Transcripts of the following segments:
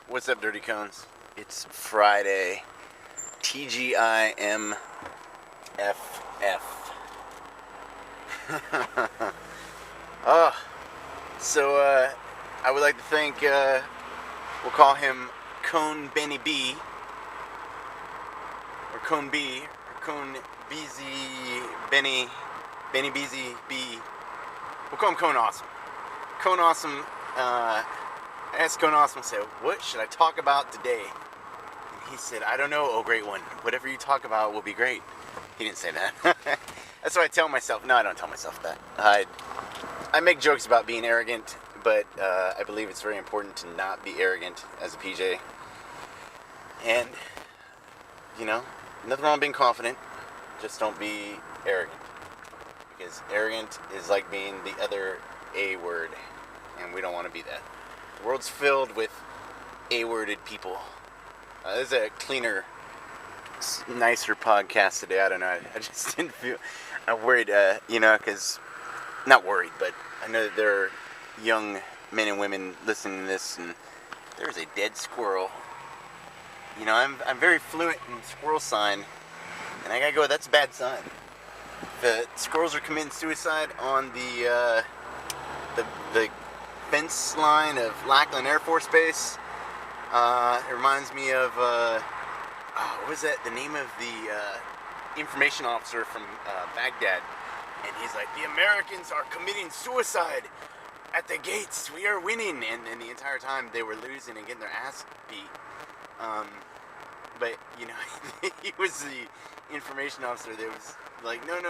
What's up, Dirty Cones? It's Friday. TGIMFF. Oh, so I would like to thank, we'll call him Cone Beezy B, or Cone B, or Cone Beezy Beezy B. We'll call him Cone Awesome. Cone Awesome, I asked Cone Awesome, I said, what should I talk about today? And he said, I don't know, oh great one. Whatever you talk about will be great. He didn't say that. That's what I tell myself. No, I don't tell myself that. I make jokes about being arrogant, but I believe it's very important to not be arrogant as a PJ. And, you know, nothing wrong being confident. Just don't be arrogant. Because arrogant is like being the other A word. And we don't want to be that. The world's filled with A-worded people. This is a cleaner, nicer podcast today. I don't know. I just didn't feel... I'm worried, because... Not worried, but I know that there are young men and women listening to this, and there's a dead squirrel. You know, I'm very fluent in squirrel sign, and I gotta go, that's a bad sign. The squirrels are committing suicide on the fence line of Lackland Air Force Base. It reminds me of, what was that? The name of the information officer from Baghdad. And he's like, the Americans are committing suicide at the gates. We are winning. And the entire time they were losing and getting their ass beat. But, you know, he was the information officer that was like, no,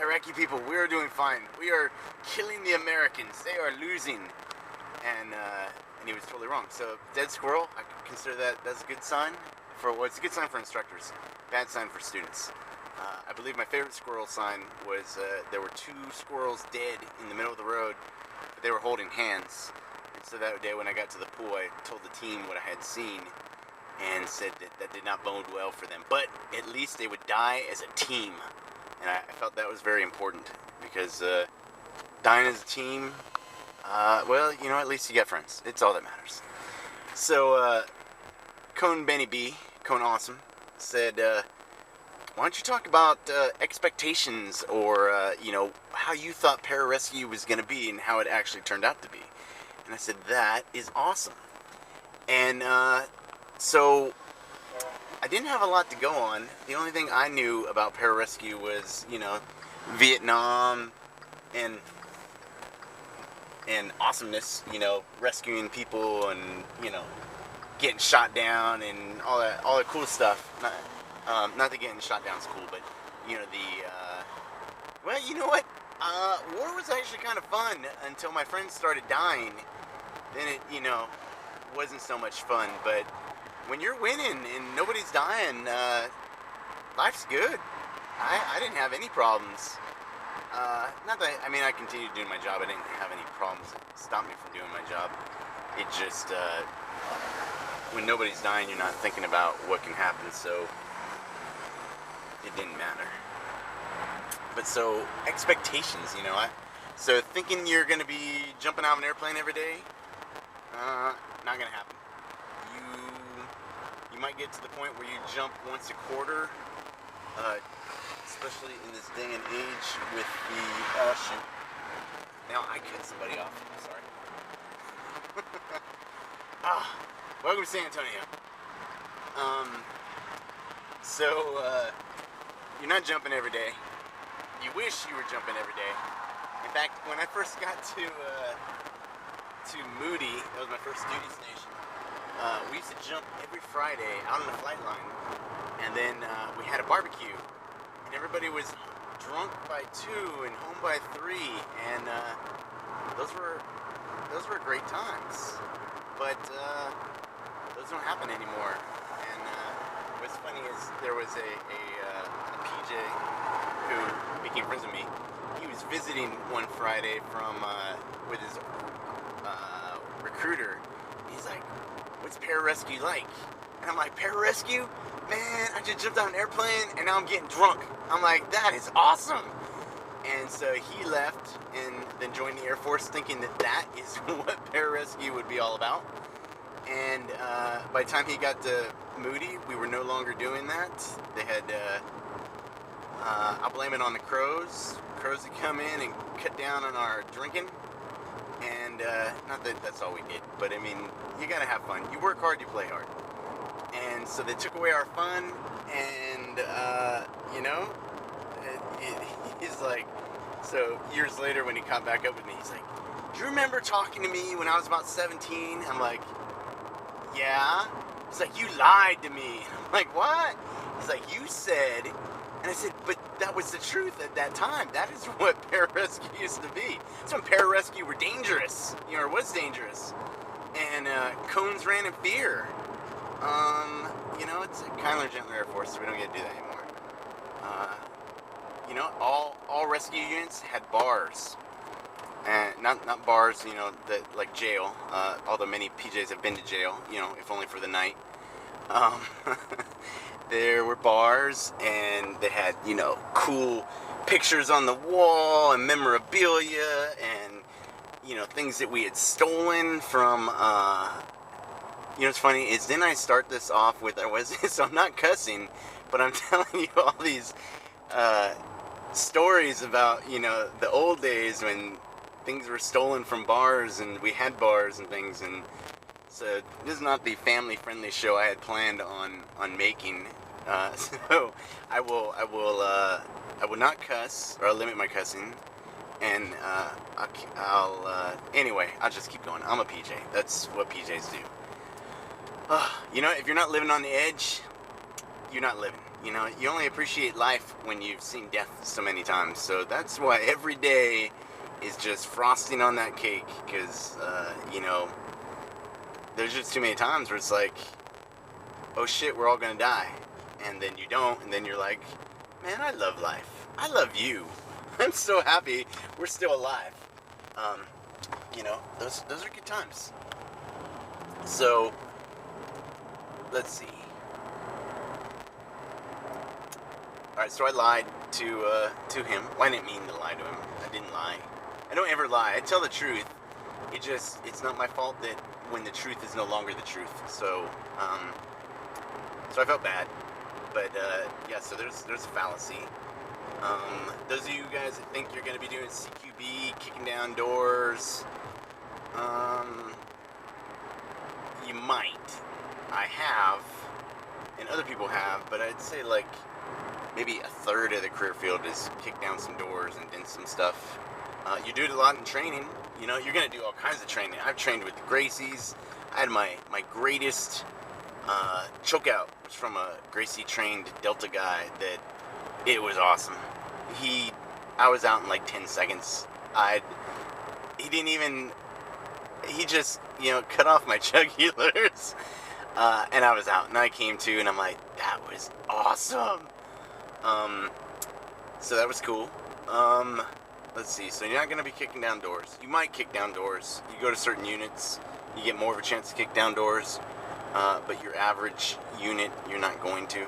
Iraqi people, we are doing fine. We are killing the Americans. They are losing. And he was totally wrong. So, dead squirrel, I consider that's a good sign. It's a good sign for instructors. Bad sign for students. I believe my favorite squirrel sign was there were two squirrels dead in the middle of the road, but they were holding hands. And so that day when I got to the pool, I told the team what I had seen and said that did not bode well for them. But at least they would die as a team. And I felt that was very important because dying as a team, well, you know, at least you got friends. It's all that matters. So, Cone Beezy B, Cone Awesome, said, why don't you talk about expectations or, how you thought Pararescue was going to be and how it actually turned out to be. And I said, that is awesome. And so I didn't have a lot to go on. The only thing I knew about Pararescue was, Vietnam and awesomeness, rescuing people and, getting shot down and all that cool stuff. Not that getting shot down is cool, but, well, you know what? War was actually kind of fun until my friends started dying. Then it, wasn't so much fun. But when you're winning and nobody's dying, life's good. I didn't have any problems. Not that, I continued doing my job. I didn't have any problems that stopped me from doing my job. It just, when nobody's dying, you're not thinking about what can happen, so it didn't matter. But so, expectations, so thinking you're going to be jumping out of an airplane every day, not going to happen. You might get to the point where you jump once a quarter, especially in this day and age with the, shoot. Now I cut somebody off, I'm sorry. Welcome to San Antonio. You're not jumping every day. You wish you were jumping every day. In fact, when I first got to Moody, that was my first duty station, we used to jump every Friday out on the flight line, and then we had a barbecue, and everybody was drunk by 2 and home by 3, and those were great times. But those don't happen anymore. And what's funny is there was a PJ who became friends with me. He was visiting one Friday with his recruiter. He's like, what's Pararescue like? And I'm like, Pararescue? Man, I just jumped out of an airplane and now I'm getting drunk. I'm like, that is awesome. And so he left and then joined the Air Force thinking that is what Pararescue would be all about. And by the time he got to Moody, we were no longer doing that. They had, I'll blame it on the crows. Crows had come in and cut down on our drinking. And not that that's all we did, but I mean, you gotta have fun. You work hard, you play hard. And so they took away our fun, and you know, he's like, so years later when he caught back up with me, he's like, do you remember talking to me when I was about 17? I'm like, yeah. He's like, you lied to me. I'm like, what? He's like, you said, and I said, but that was the truth at that time. That is what pararescue used to be. That's when pararescue were dangerous, you know, or was dangerous. And cones ran in fear. You know, it's a Kindler Gentler Air Force, so we don't get to do that anymore. You know, all rescue units had bars. And not bars, you know, that like jail. Although many PJs have been to jail, you know, if only for the night. There were bars, and they had, you know, cool pictures on the wall and memorabilia and, you know, things that we had stolen from, you know, what's funny is then I start this off with, so I'm not cussing, but I'm telling you all these stories about, you know, the old days when things were stolen from bars and we had bars and things. And so this is not the family-friendly show I had planned on making. So I will not cuss, or I'll limit my cussing, and anyway, I'll just keep going. I'm a PJ. That's what PJs do. You know, if you're not living on the edge, you're not living. You know, you only appreciate life when you've seen death so many times. So that's why every day is just frosting on that cake, because, you know, there's just too many times where it's like, oh shit, we're all gonna die. And then you don't, and then you're like, man, I love life. I love you. I'm so happy we're still alive. You know, those are good times. So, let's see. Alright, so I lied to him. Well, I didn't mean to lie to him. I didn't lie. I don't ever lie. I tell the truth. It's not my fault that when the truth is no longer the truth. So, so I felt bad. But, yeah, so there's a fallacy. Those of you guys that think you're going to be doing CQB, kicking down doors, you might. I have, and other people have, but I'd say like maybe a third of the career field is kick down some doors and did some stuff. You do it a lot in training. You know, you're going to do all kinds of training. I've trained with the Gracies. I had my greatest chokeout was from a Gracie trained Delta guy that it was awesome. I was out in like 10 seconds. He just, you know, cut off my jugulars, and I was out, and I came to, and I'm like, that was awesome. So that was cool. Let's see, so you're not going to be kicking down doors. You might kick down doors. You go to certain units, you get more of a chance to kick down doors, but your average unit, you're not going to.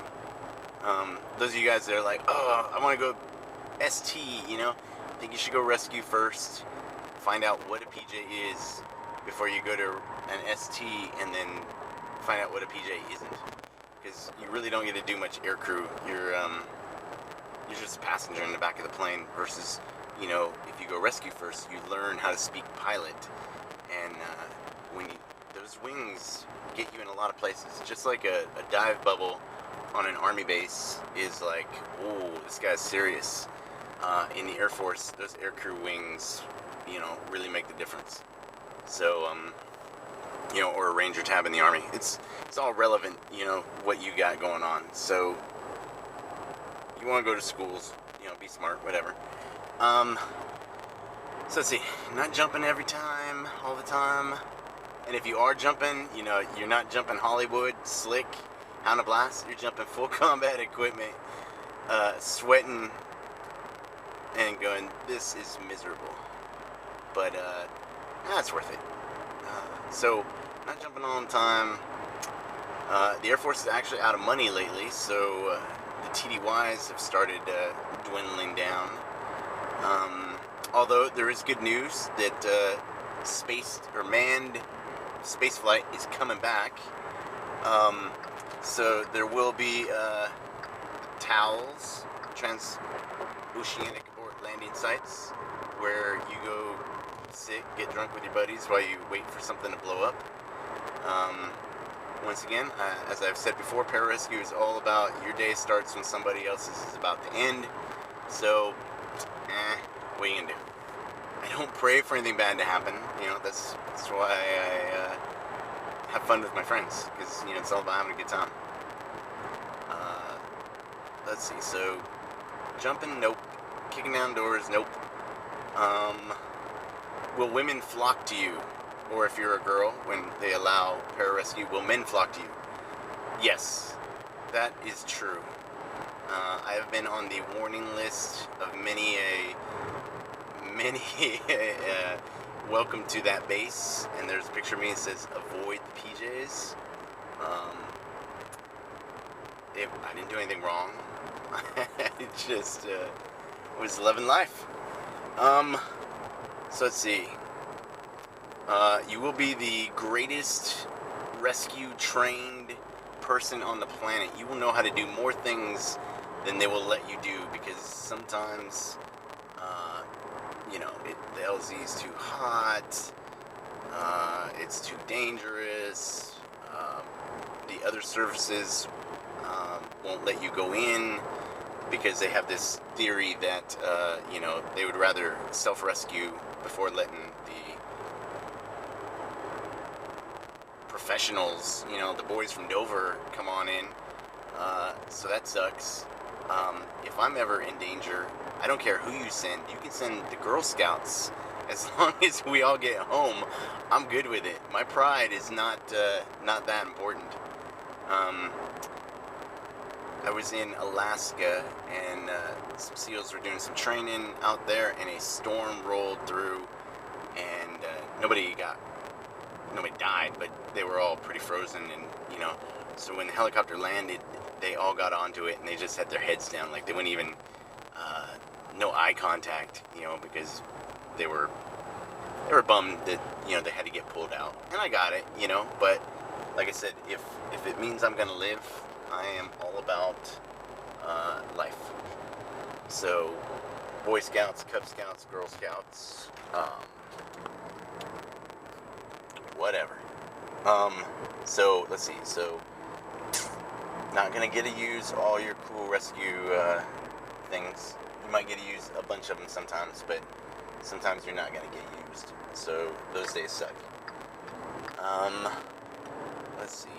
Those of you guys that are like, oh, I want to go ST, you know, I think you should go rescue first. Find out what a PJ is before you go to an ST, and then find out what a PJ isn't. Because you really don't get to do much air crew. You're just a passenger in the back of the plane versus, you know, if you go rescue first, you learn how to speak pilot. And those wings get you in a lot of places. Just like a dive bubble on an army base is like, oh, this guy's serious. In the Air Force, those air crew wings, you know, really make the difference. So, you know, or a Ranger tab in the Army. It's all relevant, you know, what you got going on. So, you want to go to schools, you know, be smart, whatever. So let's see, not jumping every time, all the time. And if you are jumping, you know, you're not jumping Hollywood, slick, Hound of Blast. You're jumping full combat equipment, sweating, and going, this is miserable. But, it's worth it. So, not jumping all the time. The Air Force is actually out of money lately, so the TDYs have started dwindling down. Although there is good news that spaced or manned spaceflight is coming back. So there will be towels, transoceanic abort landing sites, where you go sit, get drunk with your buddies while you wait for something to blow up. Once again, as I've said before, Pararescue is all about your day starts when somebody else's is about to end. So, what are you gonna do? I don't pray for anything bad to happen. You know, that's why I have fun with my friends, because, you know, it's all about having a good time. Let's see, so, jumping, nope. Kicking down doors, nope. Will women flock to you? Or if you're a girl, when they allow Pararescue, will men flock to you? Yes, that is true. I have been on the warning list of many welcome to that base, and there's a picture of me that says avoid the PJs. I didn't do anything wrong. It just was loving life. So let's see. You will be the greatest rescue trained person on the planet. You will know how to do more things than they will let you do, because sometimes, you know, the LZ is too hot, it's too dangerous, the other services won't let you go in, because they have this theory that, you know, they would rather self-rescue before letting the professionals, you know, the boys from Dover come on in. So that sucks. If I'm ever in danger, I don't care who you send. You can send the Girl Scouts. As long as we all get home, I'm good with it. My pride is not that important. I was in Alaska, and some SEALs were doing some training out there, and a storm rolled through, and nobody died, but they were all pretty frozen, and, you know, so when the helicopter landed, they all got onto it, and they just had their heads down, like they wouldn't even, no eye contact, you know, because they were bummed that, you know, they had to get pulled out, and I got it, you know, but, like I said, if it means I'm gonna live, I am all about, life. So, Boy Scouts, Cub Scouts, Girl Scouts, whatever. So, let's see, so, not gonna get to use all your cool rescue, things. You might get to use a bunch of them sometimes, but sometimes you're not gonna get used. So, those days suck. Let's see.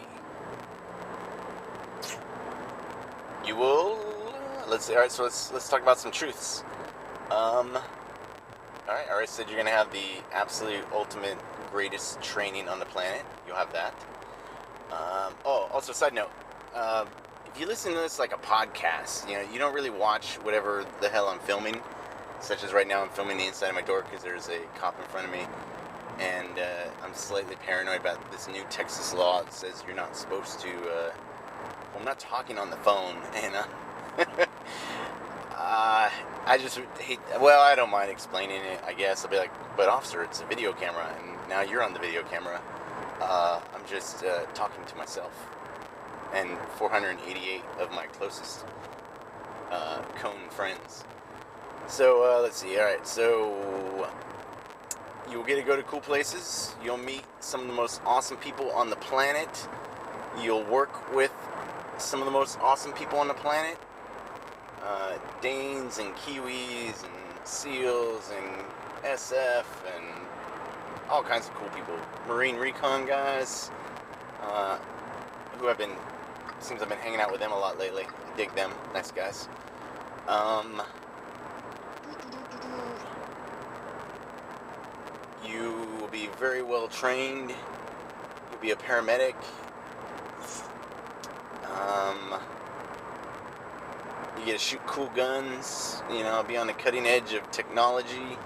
You will, alright, so let's talk about some truths. Alright, I already said you're gonna have the absolute ultimate greatest training on the planet. You'll have that. Also, side note, if you listen to this like a podcast, you know, you don't really watch whatever the hell I'm filming, such as right now I'm filming the inside of my door because there's a cop in front of me, and I'm slightly paranoid about this new Texas law that says you're not supposed to, I'm not talking on the phone, and I just hate, well, I don't mind explaining it, I guess. I'll be like, but officer, it's a video camera, and now you're on the video camera. I'm just talking to myself and 488 of my closest Cone friends. So, let's see, alright, so you'll get to go to cool places, you'll meet some of the most awesome people on the planet, you'll work with some of the most awesome people on the planet, Danes and Kiwis and SEALs and SF and all kinds of cool people, Marine Recon guys, who seems I've been hanging out with them a lot lately. I dig them, nice guys. You will be very well trained. You'll be a paramedic. You get to shoot cool guns, you know, be on the cutting edge of technology.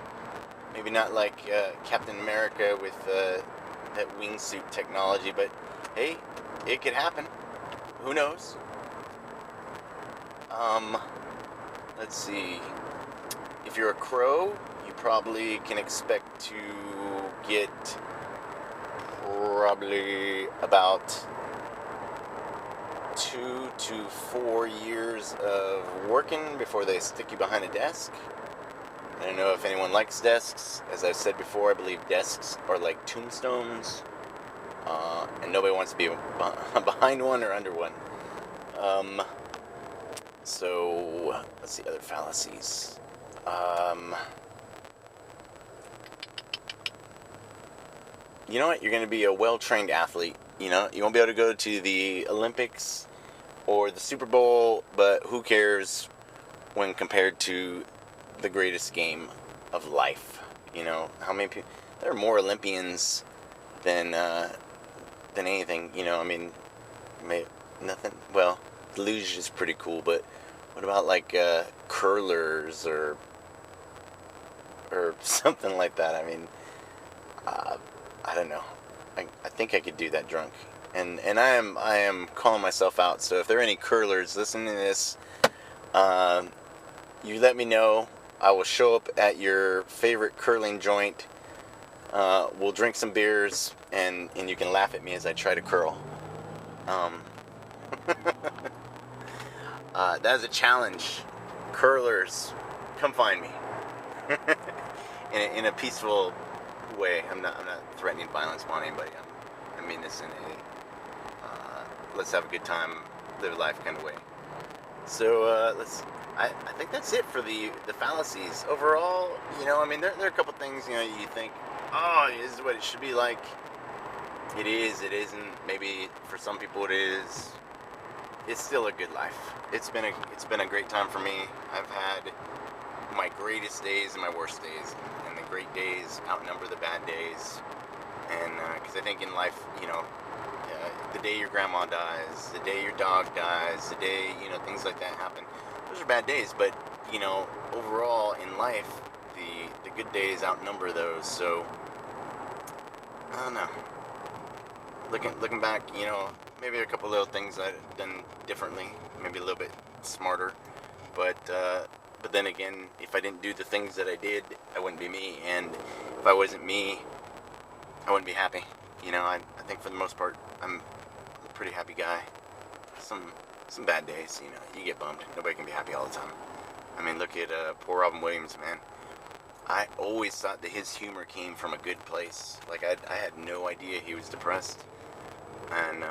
Maybe not like Captain America with that wingsuit technology, but hey, it could happen. Who knows? Let's see. If you're a crow, you probably can expect to get probably about 2 to 4 years of working before they stick you behind a desk. I don't know if anyone likes desks. As I've said before, I believe desks are like tombstones, and nobody wants to be behind one or under one. So, let's see, other fallacies. You know what? You're going to be a well-trained athlete. You know, you won't be able to go to the Olympics or the Super Bowl, but who cares when compared to the greatest game of life? You know, how many people? There are more Olympians than anything. You know, I mean, nothing. Well, luge is pretty cool, but what about like curlers or something like that? I mean, I don't know. I think I could do that drunk. And I am calling myself out. So if there are any curlers listening to this, you let me know. I will show up at your favorite curling joint. We'll drink some beers, and you can laugh at me as I try to curl. That is a challenge. Curlers, come find me. in a peaceful way. I'm not threatening violence on anybody. I mean this in a let's have a good time, live life kind of way. So I think that's it for the fallacies. Overall, you know, I mean there are a couple things, you know, you think, oh, this is what it should be like. It is, it isn't. Maybe for some people it is. It's still a good life. It's been a great time for me. I've had my greatest days and my worst days, and the great days outnumber the bad days. And because I think in life, you know, the day your grandma dies, the day your dog dies, the day, you know, things like that happen, those are bad days. But, you know, overall in life, the good days outnumber those. So I don't know. Looking back, you know, maybe a couple little things I'd done differently, maybe a little bit smarter, but then again, if I didn't do the things that I did, I wouldn't be me, and if I wasn't me, I wouldn't be happy. You know, I think for the most part, I'm a pretty happy guy. Some bad days, you know, you get bummed. Nobody can be happy all the time. I mean, look at poor Robin Williams, man. I always thought that his humor came from a good place. Like, I had no idea he was depressed. And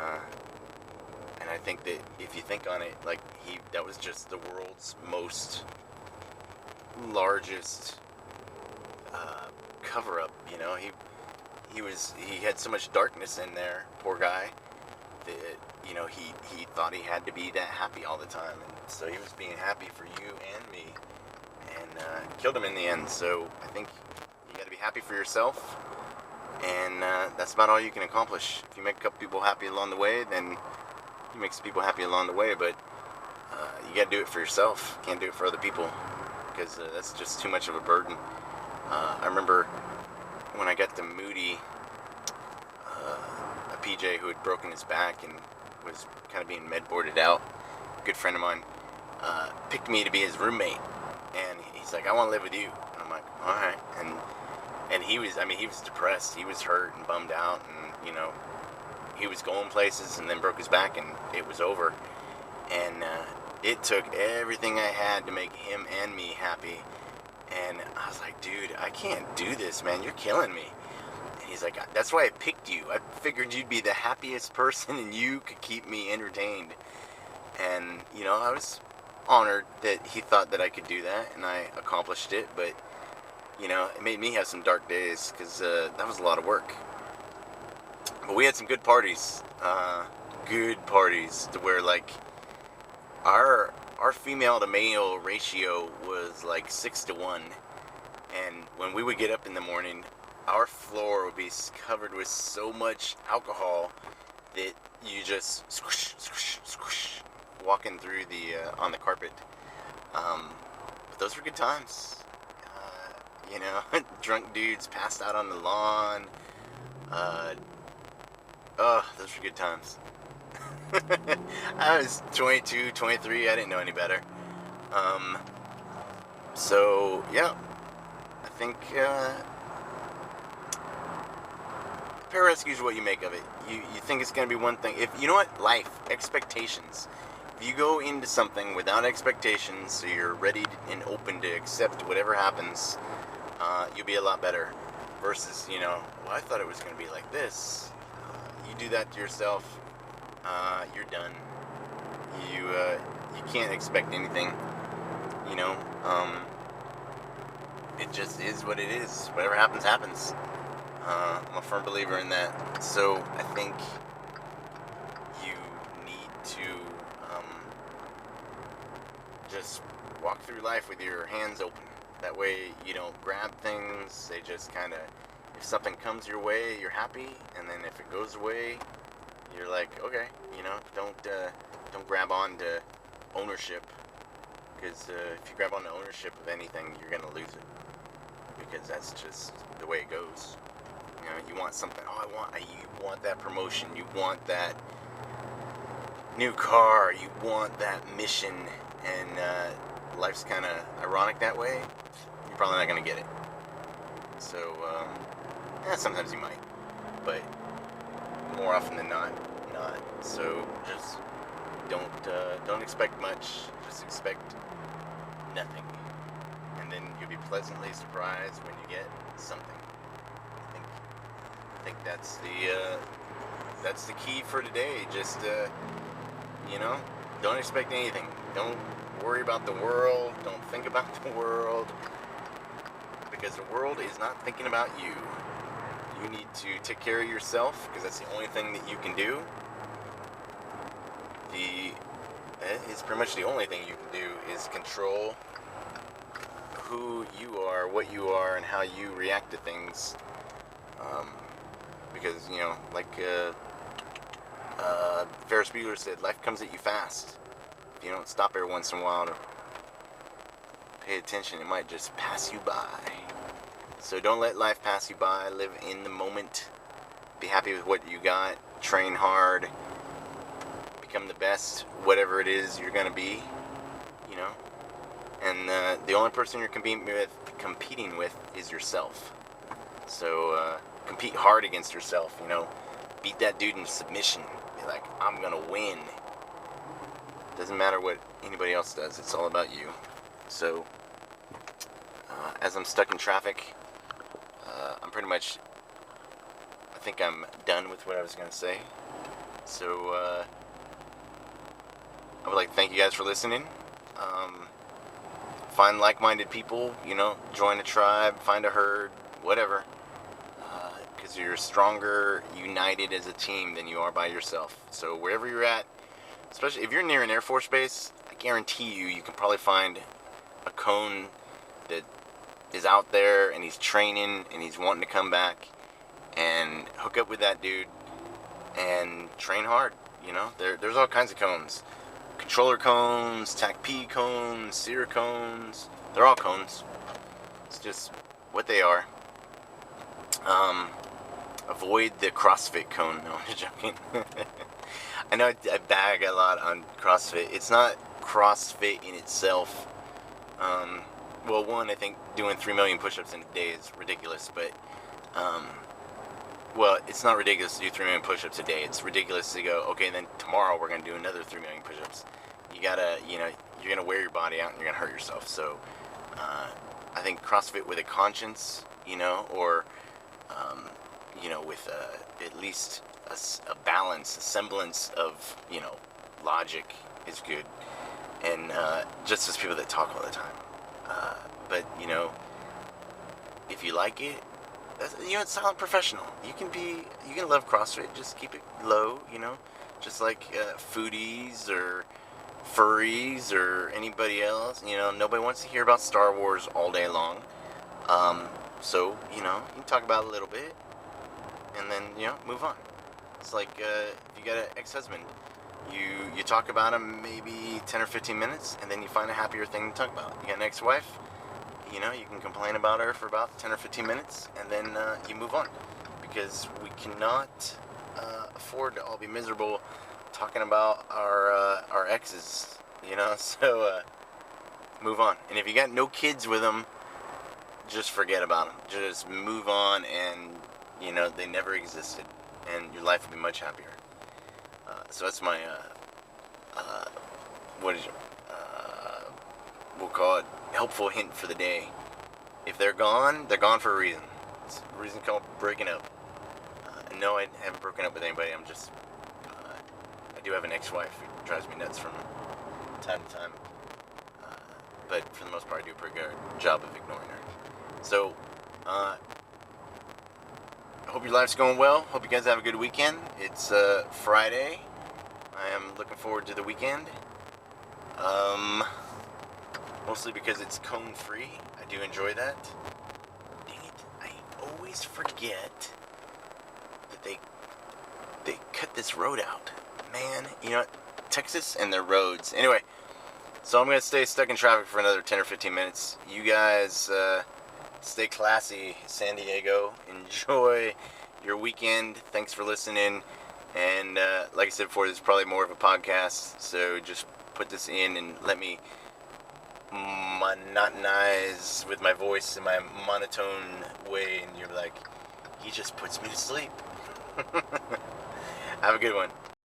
I think that if you think on it, like, that was just the world's most largest cover-up, you know. He had so much darkness in there, poor guy, that, you know, he thought he had to be that happy all the time, and so he was being happy for you and me, and killed him in the end. So I think you got to be happy for yourself, and that's about all you can accomplish. If you make a couple people happy along the way, then you make some people happy along the way, but you got to do it for yourself. You can't do it for other people, because that's just too much of a burden. I remember when I got to Moody, a PJ who had broken his back and was kind of being med-boarded out, a good friend of mine, picked me to be his roommate, and he's like, I want to live with you. And I'm like, all right. And he was depressed. He was hurt and bummed out, and, you know, he was going places and then broke his back, and it was over. And it took everything I had to make him and me happy. And I was like, dude, I can't do this, man. You're killing me. And he's like, that's why I picked you. I figured you'd be the happiest person and you could keep me entertained. And, you know, I was honored that he thought that I could do that, and I accomplished it. But, you know, it made me have some dark days, because that was a lot of work. But we had some good parties. To where, like, our female to male ratio was like 6-1, and when we would get up in the morning, our floor would be covered with so much alcohol that you just squish, squish, squish, walking through on the carpet. But those were good times. You know, drunk dudes passed out on the lawn. Those were good times. I was 22, 23, I didn't know any better. So, yeah, I think Pararescue is what you make of it. You think it's going to be one thing. If you know what, life expectations. If you go into something without expectations, so you're ready and open to accept whatever happens, you'll be a lot better. Versus, well, I thought it was going to be like this. You do that to yourself, you're done. You can't expect anything. It just is what it is. Whatever happens, happens. I'm a firm believer in that. So I think you need to just walk through life with your hands open. That way you don't grab things. They just kind of, if something comes your way, you're happy, and then if it goes away, you're like, okay, don't grab on to ownership, because if you grab on to ownership of anything, you're gonna lose it, because that's just the way it goes. You want something. You want that promotion. You want that new car. You want that mission, and life's kind of ironic that way. You're probably not gonna get it. So, sometimes you might, but more often than not. So just don't expect much. Just expect nothing, and then you'll be pleasantly surprised when you get something. I think that's the key for today. Just don't expect anything. Don't worry about the world. Don't think about the world, because the world is not thinking about you. You need to take care of yourself, because that's the only thing that you can do. It's pretty much the only thing you can do is control who you are, what you are, and how you react to things. Because, like Ferris Bueller said, life comes at you fast. If you don't stop every once in a while to pay attention, it might just pass you by. So don't let life pass you by. Live in the moment. Be happy with what you got. Train hard. Become the best, whatever it is you're going to be. And the only person you're competing with is yourself. So compete hard against yourself. Beat that dude in submission. Be like, I'm going to win. Doesn't matter what anybody else does. It's all about you. So as I'm stuck in traffic, I think I'm done with what I was going to say. So I would like to thank you guys for listening. Find like-minded people, join a tribe, find a herd, whatever. Because you're stronger united as a team than you are by yourself. So wherever you're at, especially if you're near an Air Force base, I guarantee you can probably find a cone that is out there and he's training and he's wanting to come back, and hook up with that dude and train hard. There's all kinds of cones. Controller cones, TAC-P cones, sear cones. They're all cones. It's just what they are. Avoid the CrossFit cone. No, I'm joking. I know I bag a lot on CrossFit. It's not CrossFit in itself. Well, one, I think doing 3 million push-ups in a day is ridiculous, but well, it's not ridiculous to do 3 million push-ups a day. It's ridiculous to go, okay, then tomorrow we're going to do another 3 million push-ups. You gotta, you're going to wear your body out and you're going to hurt yourself. So, I think CrossFit with a conscience, or, with at least a balance, a semblance of, logic is good. And just as people that talk all the time. But, if you like it, it's silent professional. You can love CrossFit, just keep it low, just like foodies or furries or anybody else. Nobody wants to hear about Star Wars all day long. So, you can talk about it a little bit and then, move on. It's like if you got an ex-husband, you talk about him maybe 10 or 15 minutes, and then you find a happier thing to talk about. You got an ex-wife, you can complain about her for about 10 or 15 minutes, and then you move on. Because we cannot afford to all be miserable talking about our exes, so move on. And if you got no kids with them, just forget about them. Just move on and you know, they never existed, and your life would be much happier. So that's my, we'll call it helpful hint for the day. If they're gone for a reason. It's a reason called breaking up. And no, I haven't broken up with anybody. I'm just, I do have an ex-wife who drives me nuts from time to time. But for the most part, I do a pretty good job of ignoring her. So, I hope your life's going well. Hope you guys have a good weekend. It's Friday. I am looking forward to the weekend. Mostly because it's cone free. I do enjoy that. Dang it, I always forget that they cut this road out. Man, you know what? Texas and their roads. Anyway, so I'm going to stay stuck in traffic for another 10 or 15 minutes. You guys stay classy, San Diego. Enjoy your weekend. Thanks for listening. And like I said before, this is probably more of a podcast, so just put this in and let me monotonize with my voice in my monotone way, and you're like, he just puts me to sleep. Have a good one.